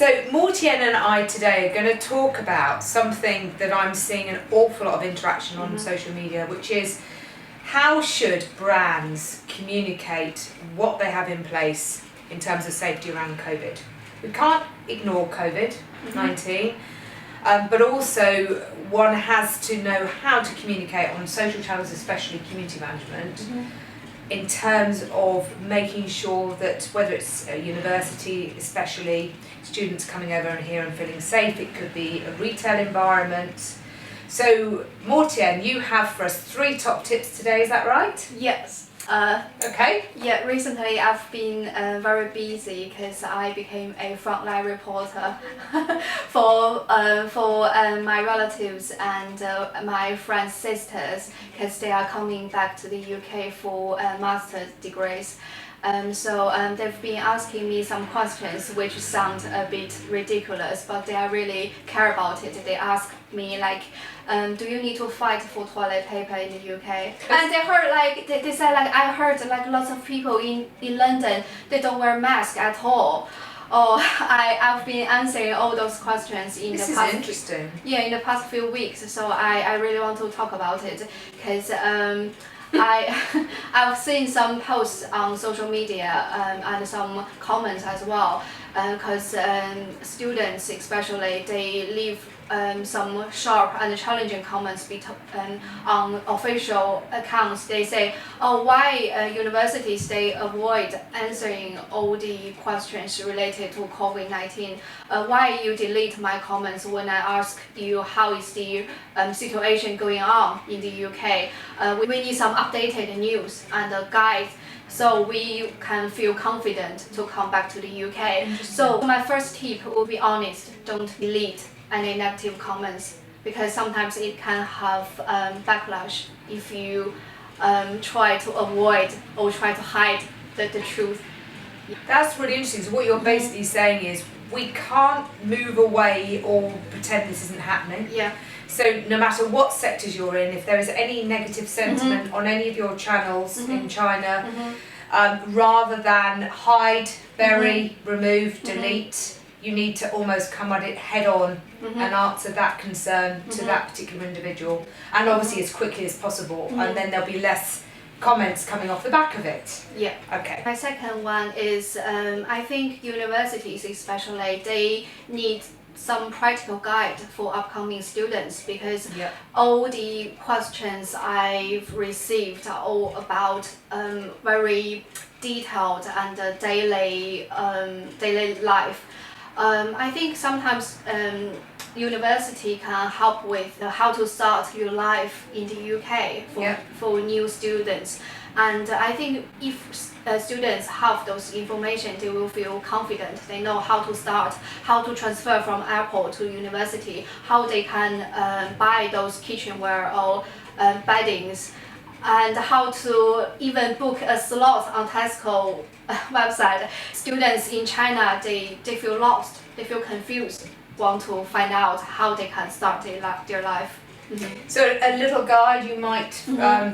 So Mortienne and I today are going to talk about something that I'm seeing an awful lot of interaction on social media, which is how should brands communicate what they have in place in terms of safety around COVID. We can't ignore COVID-19, but also one has to know how to communicate on social channels, especially community management, in terms of making sure that whether it's a university, especially students coming over here and feeling safe, it could be a retail environment. So Mortienne, you have for us 3 top tips today, is that right? Yes. Okay. Yeah, recently I've been very busy because I became a frontline reporter for my relatives and my friends' sisters, because they are coming back to the UK for master's degrees. So they've been asking me some questions which sound a bit ridiculous, but they are really care about it. They ask me like, do you need to fight for toilet paper in the UK? And they heard like, they said like, I heard like lots of people in London, they don't wear masks at all. Oh, I've been answering all those questions in the past. This is interesting. Yeah, in the past few weeks. So I really want to talk about it because I've seen some posts on social media and some comments as well, because students especially, they leave some sharp and challenging comments on official accounts. They say, oh, why universities, they avoid answering all the questions related to COVID-19. Why you delete my comments when I ask you how is the situation going on in the UK. We need some updated news and a guide so we can feel confident to come back to the UK. So my first tip will be honest, don't delete any negative comments, because sometimes it can have backlash if you try to avoid or try to hide the truth. That's really interesting. So what you're basically saying is we can't move away or pretend this isn't happening. Yeah. So no matter what sectors you're in, if there is any negative sentiment on any of your channels in China, rather than hide, bury, remove, delete, you need to almost come at it head on and answer that concern to that particular individual, and obviously as quickly as possible, and then there'll be less comments coming off the back of it. Yeah. Okay. My second one is I think universities especially, they need some practical guide for upcoming students, because all the questions I've received are all about very detailed and daily life. I think sometimes university can help with how to start your life in the UK for new students. And I think if students have those information, they will feel confident. They know how to start, how to transfer from airport to university, how they can buy those kitchenware or beddings, and how to even book a slot on Tesco website. Students in China, they feel lost, they feel confused, want to find out how they can start their life. So a little guide you might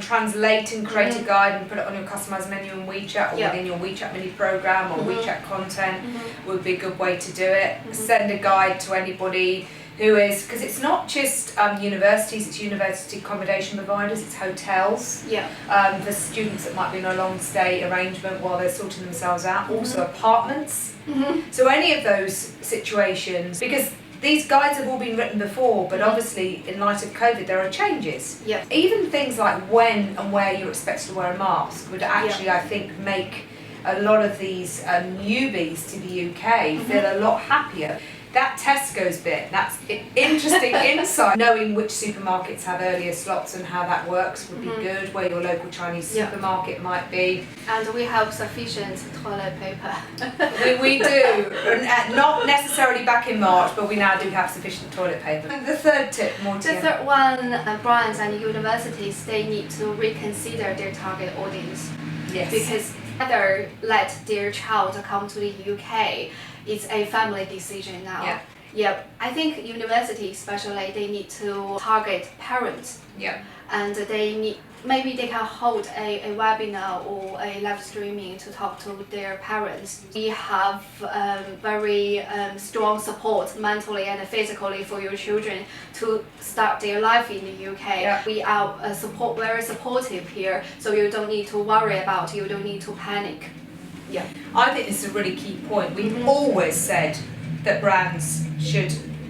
translate and create a guide and put it on your customized menu in WeChat or within your WeChat mini program or WeChat content would be a good way to do it. Send a guide to anybody who is, because it's not just universities, it's university accommodation providers, it's hotels for students that might be in a long stay arrangement while they're sorting themselves out, also apartments. So any of those situations, because these guides have all been written before, but obviously in light of COVID there are changes. Even things like when and where you're expected to wear a mask would actually, I think, make a lot of these newbies to the UK feel a lot happier. That Tesco's bit, that's interesting insight. Knowing which supermarkets have earlier slots and how that works would be good, where your local Chinese supermarket might be. And we have sufficient toilet paper. we do, not necessarily back in March, but we now do have sufficient toilet paper. And the third tip, Mortienne. The third one, brands and universities, they need to reconsider their target audience. Yes. Because either let their child come to the UK, it's a family decision now. I think universities especially, they need to target parents. And they need maybe they can hold a webinar or a live streaming to talk to their parents. We have very strong support mentally and physically for your children to start their life in the UK. Yeah. We are very supportive here, so you don't need to worry about, you don't need to panic. Yeah. I think this is a really key point. We've always said that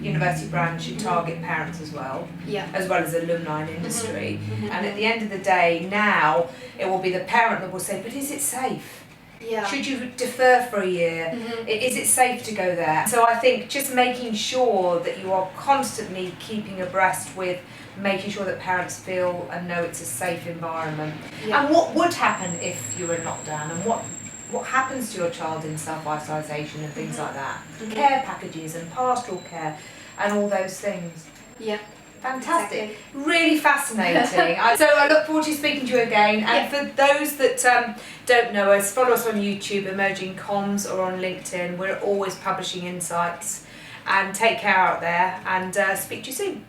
university brands should target parents as well, as well as alumni and industry. And at the end of the day, now it will be the parent that will say, but is it safe? Yeah. Should you defer for a year? Is it safe to go there? So I think just making sure that you are constantly keeping abreast with making sure that parents feel and know it's a safe environment. Yeah. And what would happen if you were in lockdown, and what happens to your child in self-isolation and things like that. Care packages and pastoral care and all those things. Yeah. Fantastic. Exactly. Really fascinating. So I look forward to speaking to you again. And for those that don't know us, follow us on YouTube, Emerging Comms, or on LinkedIn. We're always publishing insights. And take care out there, and speak to you soon.